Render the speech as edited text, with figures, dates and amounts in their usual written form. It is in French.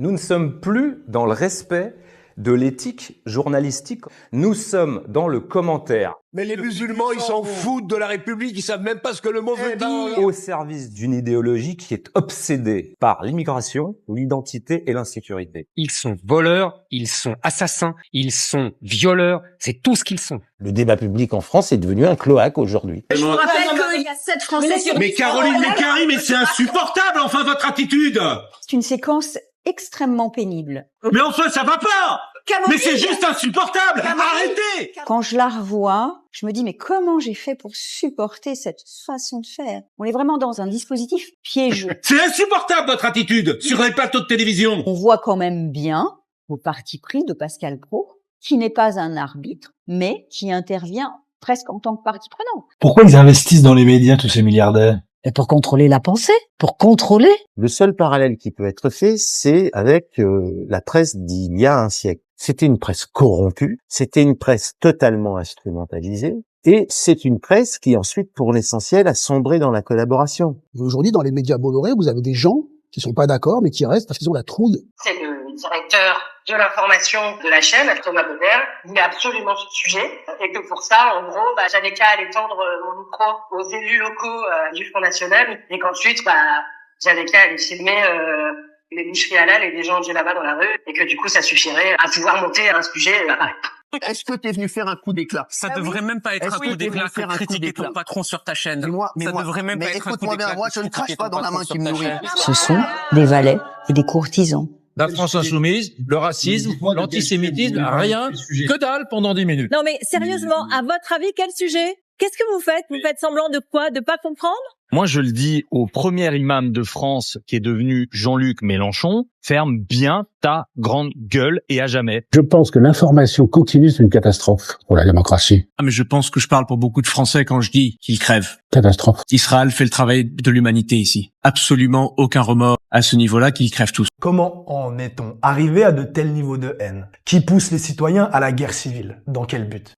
Nous ne sommes plus dans le respect de l'éthique journalistique. Nous sommes dans le commentaire. Mais les musulmans, ils s'en foutent de la République, ils savent même pas ce que le mot veut dire. Au service d'une idéologie qui est obsédée par l'immigration, l'identité et l'insécurité. Ils sont voleurs, ils sont assassins, ils sont violeurs, c'est tout ce qu'ils sont. Le débat public en France est devenu un cloaque aujourd'hui. Je vous rappelle qu'il y a 7 Français sur... Mais Caroline, mais c'est insupportable, enfin, votre attitude! C'est une séquence extrêmement pénible. Mais enfin, ça va pas! Mais c'est juste insupportable! Arrêtez! Quand je la revois, je me dis, mais comment j'ai fait pour supporter cette façon de faire? On est vraiment dans un dispositif piégeux. C'est insupportable, votre attitude, sur les plateaux de télévision! On voit quand même bien au parti pris de Pascal Praud, qui n'est pas un arbitre, mais qui intervient presque en tant que partie prenante. Pourquoi ils investissent dans les médias, tous ces milliardaires? Et pour contrôler la pensée, pour contrôler. Le seul parallèle qui peut être fait, c'est avec la presse d'il y a un siècle. C'était une presse corrompue, c'était une presse totalement instrumentalisée, et c'est une presse qui ensuite, pour l'essentiel, a sombré dans la collaboration. Aujourd'hui, dans les médias Bolloré, vous avez des gens qui sont pas d'accord, mais qui restent parce qu'ils ont la trouille. C'est le directeur de l'information de la chaîne, Thomas Bauder, il est absolument sur le sujet, et que pour ça, en gros, j'avais qu'à aller tendre mon micro aux élus locaux du Front National, et qu'ensuite, j'avais qu'à aller filmer les boucheries halal et des gens de là-bas dans la rue, et que du coup, ça suffirait à pouvoir monter un sujet à Paris. Est-ce que t'es venu faire un coup d'éclat? Ça devrait même pas être un coup d'éclat que critiquer ton patron sur ta chaîne. Ça devrait même pas être un coup d'éclat. Mais écoute-moi bien, moi je ne crache pas dans la main qui me nourrit. Ce sont des valets et des courtisans. La France insoumise, le racisme, l'antisémitisme, rien, que dalle pendant 10 minutes. Non mais sérieusement, à votre avis, quel sujet? Qu'est-ce que vous faites? Vous faites semblant de quoi? De pas comprendre? Moi, je le dis au premier imam de France qui est devenu Jean-Luc Mélenchon, ferme bien ta grande gueule et à jamais. Je pense que l'information continue, c'est une catastrophe pour la démocratie. Ah, mais je pense que je parle pour beaucoup de Français quand je dis qu'ils crèvent. Catastrophe. Israël fait le travail de l'humanité ici. Absolument aucun remords à ce niveau-là, qu'ils crèvent tous. Comment en est-on arrivé à de tels niveaux de haine qui poussent les citoyens à la guerre civile? Dans quel but?